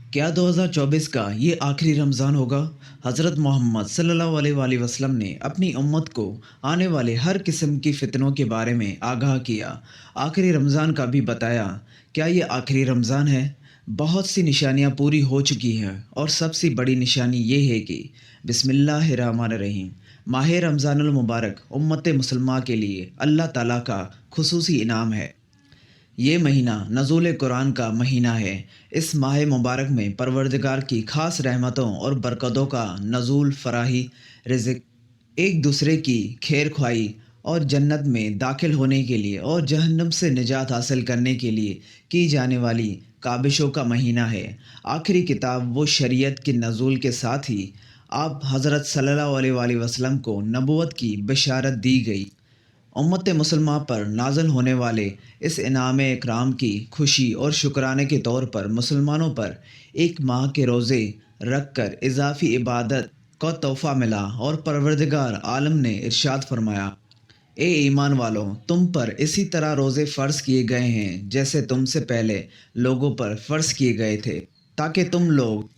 क्या 2024 का ये आखिरी रमज़ान होगा? हज़रत मोहम्मद सल्लल्लाहु अलैहि वसल्लम ने अपनी उम्मत को आने वाले हर किस्म की फ़ितनों के बारे में आगाह किया। आखिरी रमज़ान का भी बताया। क्या ये आखिरी रमज़ान है? बहुत सी निशानियाँ पूरी हो चुकी हैं और सबसे बड़ी निशानी ये है कि बिस्मिल्लाहिर्रहमानिर्रहीम माह रमज़ानुल मुबारक उम्मत मुसलमा के लिए अल्लाह ताला का खुसूसी इनाम है। ये महीना नज़ूल कुरान का महीना है। इस माह मुबारक में परवरदिगार की ख़ास रहमतों और बरकतों का नज़ूल, फराही, रिज़्क, एक दूसरे की खैर ख्वाही और जन्नत में दाखिल होने के लिए और जहन्नम से निजात हासिल करने के लिए की जाने वाली काबिशों का महीना है। आखिरी किताब व शरीयत के नज़ूल के साथ ही आप हज़रत सल्लल्लाहु अलैहि वसल्लम को नबूवत की बशारत दी गई। उम्मत मुसलमा पर नाज़िल होने वाले इस इनाम इकराम की खुशी और शुक्राने के तौर पर मुसलमानों पर एक माह के रोज़े रख कर इजाफ़ी इबादत का तोहफ़ा मिला और परवरदिगार आलम ने इरशाद फरमाया, ए ईमान वालों, तुम पर इसी तरह रोज़े फ़र्ज़ किए गए हैं जैसे तुमसे पहले लोगों पर फ़र्ज़ किए गए थे, ताकि तुम लोग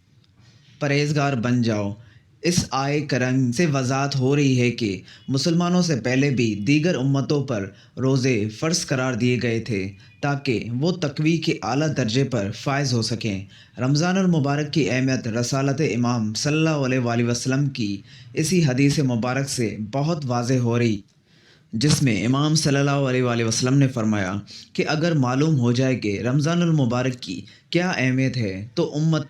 परहेज़गार बन जाओ। इस आय करम से वज़ाहत हो रही है कि मुसलमानों से पहले भी दीगर उम्मतों पर रोज़े फ़र्ज़ करार दिए गए थे ताकि वो तक़वी के आला दर्जे पर फ़ाइज़ हो सकें। रमज़ानुल मुबारक की अहमियत रसालत इमाम सल्लल्लाहु अलैहि वसल्लम की इसी हदीस मुबारक से बहुत वाज़ेह हो रही, जिसमें इमाम सल्लल्लाहु अलैहि वसल्लम ने फ़रमाया कि अगर मालूम हो जाए कि रमज़ानुल मुबारक की क्या अहमियत है तो उम्मत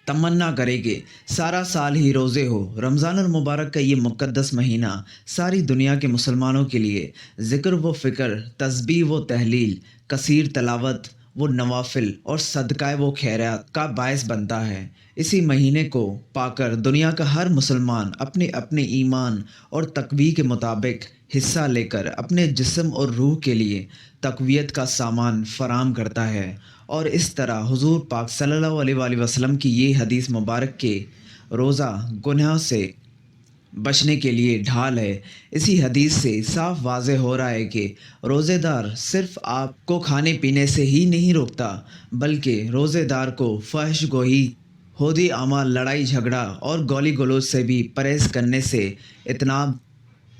तमन्ना करे कि सारा साल ही रोज़े हो। रमज़ानुल मुबारक का ये मुक़द्दस महीना सारी दुनिया के मुसलमानों के लिए ज़िक्र व फ़िक्र, तस्बीह व तहलील, कसीर तलावत व नवाफ़िल और सदक़ाए व खैरात का बायस बनता है। इसी महीने को पाकर दुनिया का हर मुसलमान अपने अपने ईमान और तक़वी के मुताबिक हिस्सा लेकर अपने जिस्म और रूह के लिए तक़वियत का सामान फ़राहम करता है। और इस तरह हुज़ूर पाक सल्लल्लाहु अलैहि वसल्लम की ये हदीस मुबारक के रोज़ा गुनाह से बचने के लिए ढाल है। इसी हदीस से साफ वाज़ेह हो रहा है कि रोज़ेदार सिर्फ़ आपको खाने पीने से ही नहीं रोकता, बल्कि रोज़ेदार को फ़हश गोही, होदी अमाल, लड़ाई झगड़ा और गाली गलौज से भी परहेज़ करने से इत्नाब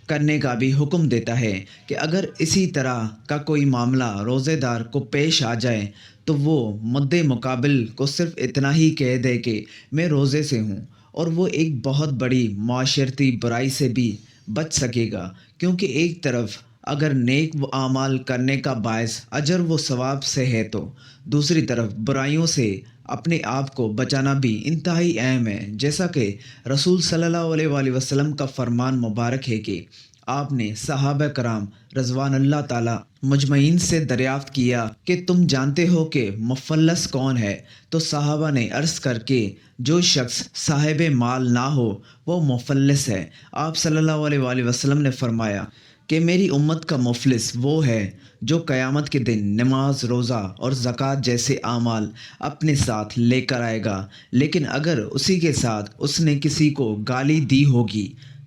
करने का भी हुक्म देता है कि अगर इसी तरह का कोई मामला रोज़ेदार को पेश आ जाए तो वो मुद्दे मुकाबिल को सिर्फ़ इतना ही कह दे कि मैं रोज़े से हूँ, और वो एक बहुत बड़ी माशरती बुराई से भी बच सकेगा, क्योंकि एक तरफ अगर नेक व आमाल करने का बायस अजर व सवाब से है तो दूसरी तरफ बुराइयों से अपने आप को बचाना भी इंतहाई अहम है। जैसा कि रसूल सल्लल्लाहु अलैहि वसल्लम का फरमान मुबारक है कि आपने सहाबा कराम रज़वानुल्लाह ताला मुजमईन से दरियाफ़्त किया कि तुम जानते हो कि मुफ़ल्लस कौन है? तो सहाबा ने अर्ज़ करके जो शख्स साहिब माल ना हो वो मुफ़ल्लिस है। आप सल्लल्लाहु अलैहि वसल्लम ने फ़रमाया कि मेरी उम्मत का मुफ़लिस वो है जो क़यामत के दिन नमाज, रोज़ा और ज़कात जैसे आमाल अपने साथ लेकर आएगा, लेकिन अगर उसी के साथ उसने किसी को गाली दी होगी,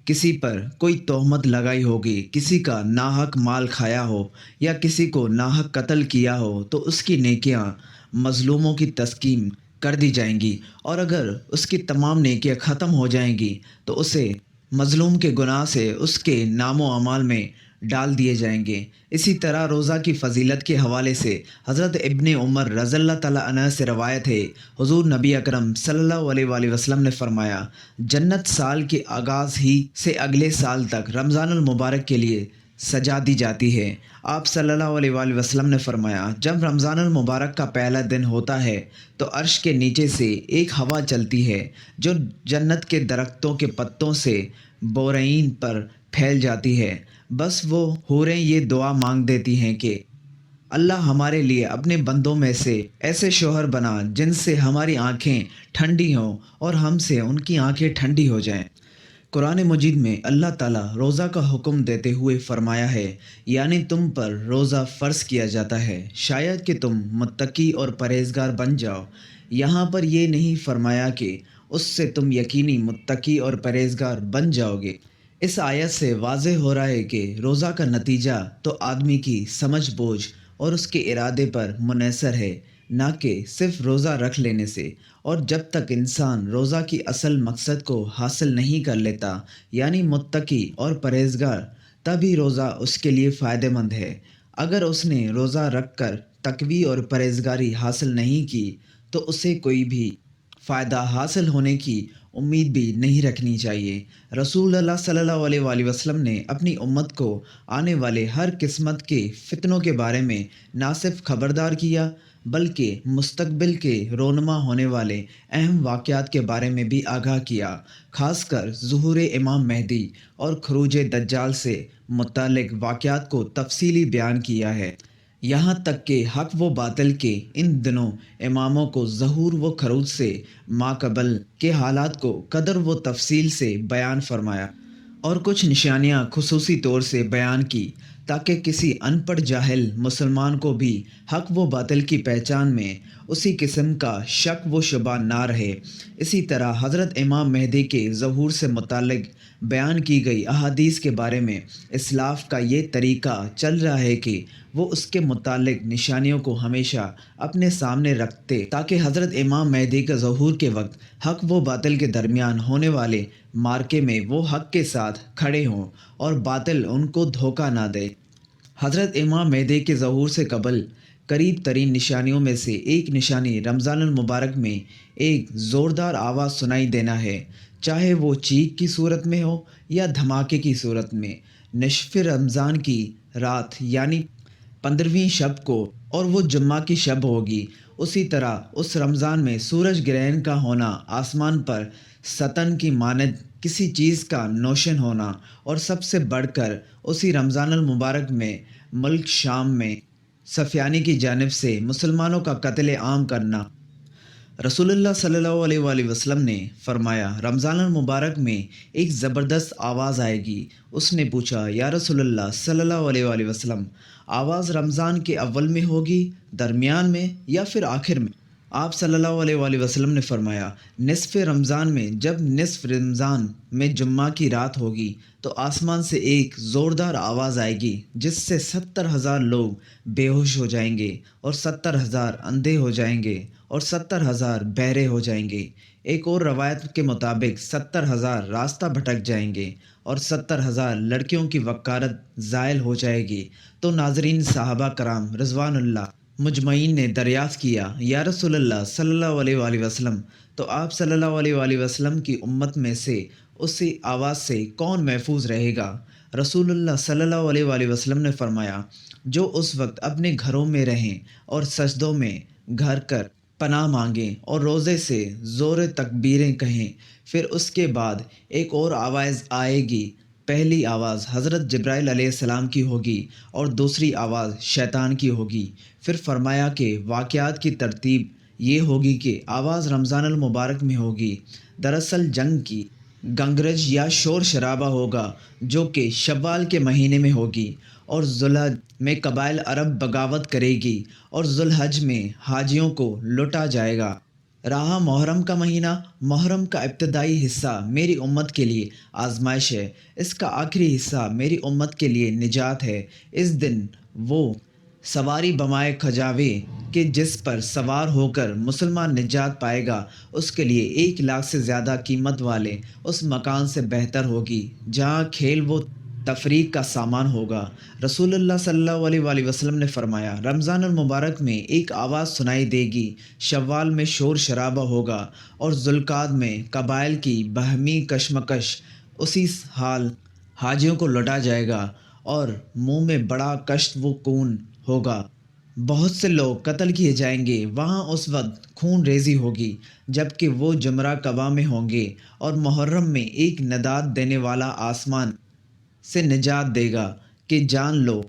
किसी पर कोई तोहमत लगाई होगी, किसी का नाहक माल खाया हो या किसी को नाहक कत्ल किया हो, तो उसकी नेकियां मज़लूमों की तस्कीम कर दी जाएंगी, और अगर उसकी तमाम नेकियां ख़त्म हो जाएंगी तो उसे मज़लूम के गुनाह से उसके नामो अमाल में डाल दिए जाएंगे। इसी तरह रोज़ा की फ़जीलत के हवाले से हज़रत इब्ने उमर रज़ियल्लाहु तआला अन्हु से रवायत है, हुज़ूर नबी अकरम सल्लल्लाहु अलैहि वसल्लम ने फ़रमाया, जन्नत साल के आगाज़ ही से अगले साल तक रमज़ानुल मुबारक के लिए सजा दी जाती है। आप सल्लल्लाहु अलैहि वसल्लम ने फ़रमाया, जब रमज़ानुल मुबारक का पहला दिन होता है तो अर्श के नीचे से एक हवा चलती है जो जन्नत के दरख्तों के पत्तों से बोरईन पर फैल जाती है। बस वो हूरें ये दुआ मांग देती हैं कि अल्लाह हमारे लिए अपने बंदों में से ऐसे शोहर बना जिनसे हमारी आंखें ठंडी हों और हमसे उनकी आंखें ठंडी हो जाएं। कुरान मजीद में अल्लाह ताला रोज़ा का हुक्म देते हुए फ़रमाया है, यानी तुम पर रोज़ा फ़र्ज़ किया जाता है शायद कि तुम मुत्तकी और परहेज़गार बन जाओ। यहाँ पर ये नहीं फ़रमाया कि उससे तुम यकीनी मुत्तकी और परहेज़गार बन जाओगे। इस आयत से वाज़ेह हो रहा है कि रोज़ा का नतीजा तो आदमी की समझ बूझ और उसके इरादे पर मुनहसर है। نہ کہ صرف روزہ رکھ لینے سے۔ اور جب تک انسان روزہ کی اصل مقصد کو حاصل نہیں کر لیتا، یعنی متقی اور پرہیزگار، تبھی روزہ اس کے لیے فائدہ مند ہے۔ اگر اس نے روزہ رکھ کر تقوی اور پرہیزگاری حاصل نہیں کی تو اسے کوئی بھی فائدہ حاصل ہونے کی امید بھی نہیں رکھنی چاہیے۔ رسول اللہ صلی اللہ علیہ وآلہ وسلم نے اپنی امت کو آنے والے ہر قسمت کے فتنوں کے بارے میں نہ صرف خبردار کیا بلکہ مستقبل کے رونما ہونے والے اہم واقعات کے بارے میں بھی آگاہ کیا، خاص کر ظہور امام مہدی اور خروج دجال سے متعلق واقعات کو تفصیلی بیان کیا ہے۔ یہاں تک کہ حق و باطل کے ان دنوں اماموں کو ظہور و خروج سے ماقبل کے حالات کو قدر و تفصیل سے بیان فرمایا اور کچھ نشانیاں خصوصی طور سے بیان کی تاکہ کسی ان پڑھ جاہل مسلمان کو بھی حق و باطل کی پہچان میں اسی قسم کا شک و شبہ نہ رہے۔ اسی طرح حضرت امام مہدی کے ظہور سے متعلق بیان کی گئی احادیث کے بارے میں اسلاف کا یہ طریقہ چل رہا ہے کہ وہ اس کے متعلق نشانیوں کو ہمیشہ اپنے سامنے رکھتے تاکہ حضرت امام مہدی کے ظہور کے وقت حق و باطل کے درمیان ہونے والے مارکے میں وہ حق کے ساتھ کھڑے ہوں اور باطل ان کو دھوکہ نہ دے۔ حضرت امام مہدی کے ظہور سے قبل قریب ترین نشانیوں میں سے ایک نشانی رمضان المبارک میں ایک زوردار آواز سنائی دینا ہے، چاہے وہ چیخ کی صورت میں ہو یا دھماکے کی صورت میں۔ نصف رمضان کی رات یعنی 15ویں شب کو، اور وہ جمعہ کی شب ہوگی، اسی طرح اس رمضان میں سورج گرہن کا ہونا، آسمان پر ستن کی مانند کسی چیز کا نوشن ہونا، اور سب سے بڑھ کر اسی رمضان المبارک میں ملک شام میں سفیانی کی جانب سے مسلمانوں کا قتل عام کرنا۔ رسول اللہ صلی اللہ علیہ وآلہ وسلم نے فرمایا، رمضان المبارک میں ایک زبردست آواز آئے گی۔ اس نے پوچھا، یا رسول اللہ صلی اللہ علیہ وآلہ وسلم، آواز رمضان کے اول میں ہوگی، درمیان میں یا پھر آخر میں؟ آپ صلی اللہ علیہ وآلہ وسلم نے فرمایا، نصف رمضان میں۔ جب نصف رمضان میں جمعہ کی رات ہوگی تو آسمان سے ایک زوردار آواز آئے گی جس سے 70,000 لوگ بے ہوش ہو جائیں گے اور 70,000 اندھے ہو جائیں گے اور 70,000 بہرے ہو جائیں گے۔ ایک اور روایت کے مطابق 70,000 راستہ بھٹک جائیں گے اور 70,000 لڑکیوں کی وقارت زائل ہو جائے گی۔ تو ناظرین، صحابہ کرام رضوان اللہ مجمعین نے دریافت کیا، یا رسول اللہ صلی اللہ علیہ وآلہ وسلم، تو آپ صلی اللہ علیہ وآلہ وسلم کی امت میں سے اسی آواز سے کون محفوظ رہے گا؟ رسول اللہ صلی اللہ علیہ وآلہ وسلم نے فرمایا، جو اس وقت اپنے گھروں میں رہیں اور سجدوں میں گھر کر پناہ مانگیں اور روزے سے زور تکبیریں کہیں۔ پھر اس کے بعد ایک اور آواز آئے گی۔ پہلی آواز حضرت جبرائیل علیہ السلام کی ہوگی اور دوسری آواز شیطان کی ہوگی۔ پھر فرمایا کہ واقعات کی ترتیب یہ ہوگی کہ آواز رمضان المبارک میں ہوگی۔ دراصل جنگ کی گنگرج یا شور شرابہ ہوگا جو کہ شوال کے مہینے میں ہوگی، اور ذوالحج میں قبائل عرب بغاوت کرے گی اور ذوالحج میں حاجیوں کو لوٹا جائے گا۔ رہا محرم کا مہینہ، محرم کا ابتدائی حصہ میری امت کے لیے آزمائش ہے، اس کا آخری حصہ میری امت کے لیے نجات ہے۔ اس دن وہ سواری بمائے کھجاوے کہ جس پر سوار ہو کر مسلمان نجات پائے گا، اس کے لیے 1,00,000 سے زیادہ قیمت والے اس مکان سے بہتر ہوگی جہاں کھیل و تفریح کا سامان ہوگا۔ رسول اللہ صلی اللہ علیہ وآلہ وسلم نے فرمایا، رمضان المبارک میں ایک آواز سنائی دے گی، شوال میں شور شرابہ ہوگا اور ذوالقعدہ میں قبائل کی باہمی کشمکش، اسی حال حاجیوں کو لوٹا جائے گا اور منہ میں بڑا کشت و خون ہوگا، بہت سے لوگ قتل کیے جائیں گے۔ وہاں اس وقت خون ریزی ہوگی جبکہ وہ جمرہ کعبہ میں ہوں گے، اور محرم میں ایک نداد دینے والا آسمان سے نجات دے گا کہ جان لو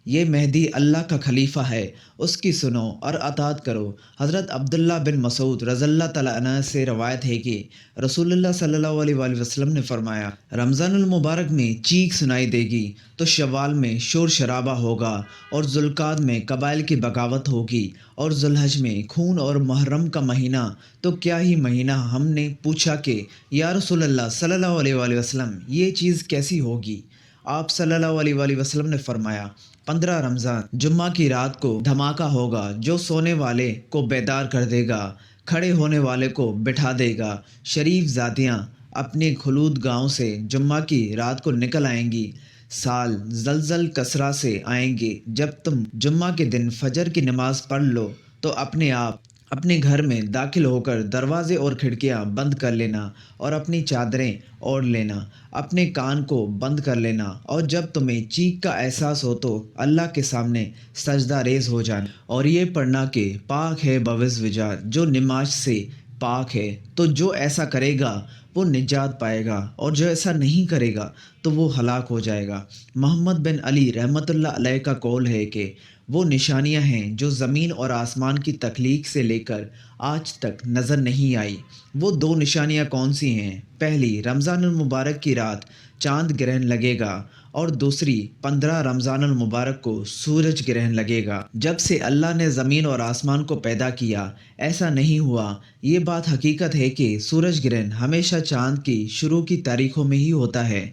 یہ مہدی اللہ کا خلیفہ ہے، اس کی سنو اور اطاعت کرو۔ حضرت عبداللہ بن مسعود رضی اللہ تعالیٰ عنہ سے روایت ہے کہ رسول اللہ صلی اللہ علیہ وآلہ وسلم نے فرمایا، رمضان المبارک میں چیخ سنائی دے گی تو شوال میں شور شرابہ ہوگا اور ذوالقعدہ میں قبائل کی بغاوت ہوگی اور ذوالحج میں خون، اور محرم کا مہینہ تو کیا ہی مہینہ۔ ہم نے پوچھا کہ یا رسول اللہ صلی اللہ علیہ وآلہ وسلم، یہ چیز کیسی ہوگی؟ آپ صلی اللہ علیہ وآلہ وسلم نے فرمایا، 15 रमज़ान जुम्मा की रात को धमाका होगा जो सोने वाले को बेदार कर देगा, खड़े होने वाले को बिठा देगा। शरीफ ज़ातियाँ अपने खुलूद गाँव से जुम्मा की रात को निकल आएंगी। साल जलजल कसरा से आएंगे। जब तुम जुम्मा के दिन फजर की नमाज पढ़ लो तो अपने आप अपने घर में दाखिल होकर दरवाजे और खिड़कियां बंद कर लेना और अपनी चादरें ओढ़ लेना, अपने कान को बंद कर लेना और जब तुम्हें चीख का एहसास हो तो अल्लाह के सामने सजदा रेज हो जाना और ये पढ़ना कि पाक है बविज़ विजार जो नमाज से पाक है। तो जो ऐसा करेगा वो निजात पाएगा और जो ऐसा नहीं करेगा तो वो हलाक हो जाएगा। मोहम्मद बिन अली रहमतुल्लाह अलैह का कौल है कि वो निशानियां हैं जो ज़मीन और आसमान की तख्लीक से लेकर आज तक नज़र नहीं आई। वो दो निशानियां कौन सी हैं? पहली, रमज़ानुल मुबारक की रात चांद ग्रहण लगेगा और दूसरी 15 रमज़ानुल मुबारक को सूरज ग्रहण लगेगा। जब से अल्लाह ने ज़मीन और आसमान को पैदा किया ऐसा नहीं हुआ। ये बात हकीकत है कि सूरज ग्रहण हमेशा चांद की शुरू की तारीखों में ही होता है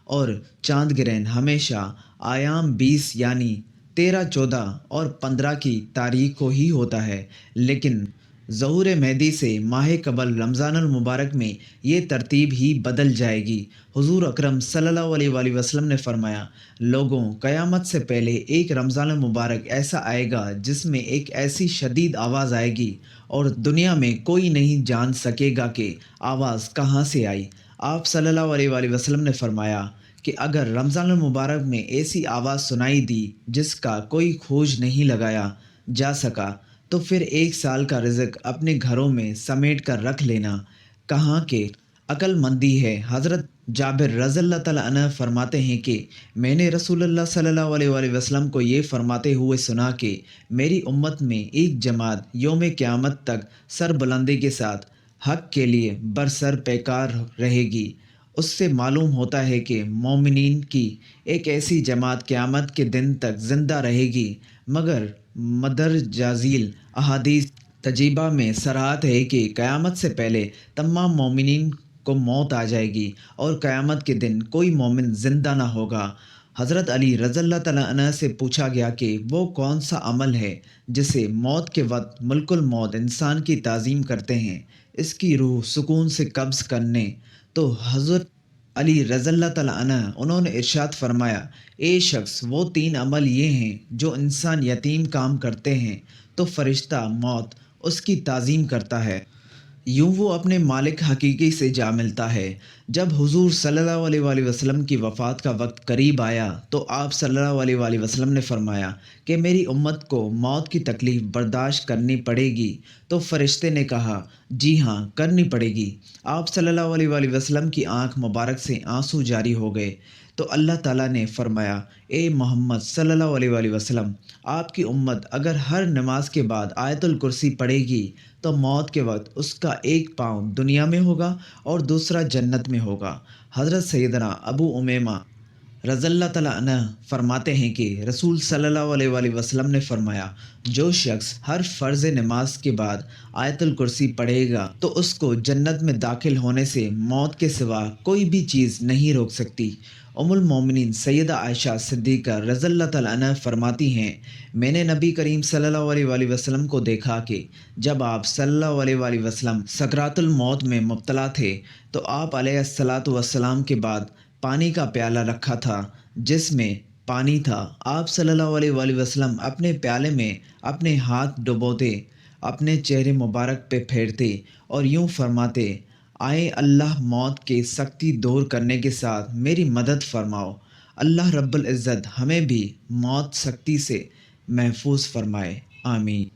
और चांद ग्रहण हमेशा आयाम 20 यानी 13, 14 और 15 की तारीख को ही होता है। लेकिन ज़हूर मेहदी से माह कबल रमज़ानुल मुबारक में ये तरतीब ही बदल जाएगी। हुज़ूर अकरम सल्लल्लाहु अलैहि वसल्लम ने फरमाया, लोगों, क़यामत से पहले एक रमज़ानुल मुबारक ऐसा आएगा जिसमें एक ऐसी शदीद आवाज़ आएगी और दुनिया में कोई नहीं जान सकेगा कि आवाज़ कहाँ से आई। आप सल्लल्लाहु अलैहि वसल्लम ने फरमाया कि अगर रमज़ानुल मुबारक में ऐसी आवाज़ सुनाई दी जिसका कोई खोज नहीं लगाया जा सका तो फिर एक साल का रिज़्क अपने घरों में समेट कर रख लेना कहाँ के अक्लमंदी है। हज़रत जाबिर रज़ियल्लाहु तआला अन्हु फरमाते हैं कि मैंने रसूलुल्लाह सल्लल्लाहु अलैहि वसल्लम को ये फरमाते हुए सुना कि मेरी उम्मत में एक जमात यौम क़यामत तक सर बुलंदी के साथ हक़ के लिए बरसर पैकार रहेगी। उससे मालूम होता है कि मोमिनीन की एक ऐसी जमात क़यामत के दिन तक ज़िंदा रहेगी। मगर मदरजाज़ील अहादीस तजीबा में सराहत है कि क़यामत से पहले तमाम मोमिनीन को मौत आ जाएगी और क़यामत के दिन कोई मोमिन ज़िंदा ना होगा। हज़रत अली रज़ियल्लाहु तआला अन्हु से पूछा गया कि वो कौन सा अमल है जिसे मौत के वक्त मुल्कुल मौत इंसान की ताज़ीम करते हैं, इसकी रूह सुकून से कब्ज़ करने। तो हज़रत अली रज़ियल्लाहु तआला अन्हु उन्होंने इरशाद फरमाया, ए शख्स, वो 3 अमल ये हैं जो इंसान यतीम काम करते हैं तो फ़रिश्ता मौत उसकी ताज़ीम करता है, यूँ वो अपने मालिक हकीकी से जा मिलता है। जब हुज़ूर सल्लल्लाहु अलैहि वसल्लम की वफ़ात का वक्त करीब आया तो आप सल्लल्लाहु अलैहि वसल्लम ने फरमाया कि मेरी उम्मत को मौत की तकलीफ़ बर्दाश्त करनी पड़ेगी। तो फ़रिश्ते ने कहा, जी हाँ, करनी पड़ेगी। आप सल्लल्लाहु अलैहि वसल्लम की आँख मुबारक से आंसू जारी हो गए तो अल्लाह ताला ने फरमाया, ए मोहम्मद सल्लल्लाहु अलैहि वसल्लम, आपकी उम्मत अगर हर नमाज के बाद आयतुल कुर्सी पढ़ेगी तो मौत के वक्त उसका एक पाँव दुनिया में होगा और दूसरा जन्नत में होगा। हज़रत सैयदना अबू उमैमा रज़ियल्लाहु तआला अन्हु फरमाते हैं कि रसूल सल्लल्लाहु अलैहि वसल्लम ने फरमाया, जो शख्स हर फ़र्ज़ नमाज के बाद आयतुल कुर्सी पढ़ेगा तो उसको जन्नत में दाखिल होने से मौत के सिवा कोई भी चीज़ नहीं रोक सकती। उम्मुल मोमिनीन सैयदा आयशा सिद्दीक़ा रज़ियल्लाहु तआला अन्हा फरमाती हैं, मैंने नबी करीम सल्लल्लाहु अलैहि वसल्लम को देखा कि जब आप सल्लल्लाहु अलैहि वसल्लम सकरातुल मौत में मुब्तला थे तो आप अलैहिस्सलातु वस्सलाम के बाद पानी का प्याला रखा था जिसमें पानी था। आप सल्लल्लाहु अलैहि वसल्लम अपने प्याले में अपने हाथ डुबोते, अपने चेहरे मुबारक पे फेरते और यूँ फरमाते, आए अल्लाह मौत के सख्ती दूर करने के साथ मेरी मदद फरमाओ। अल्लाह रब्बुल इज़्ज़त हमें भी मौत सख्ती से महफूज फरमाए। आमीन।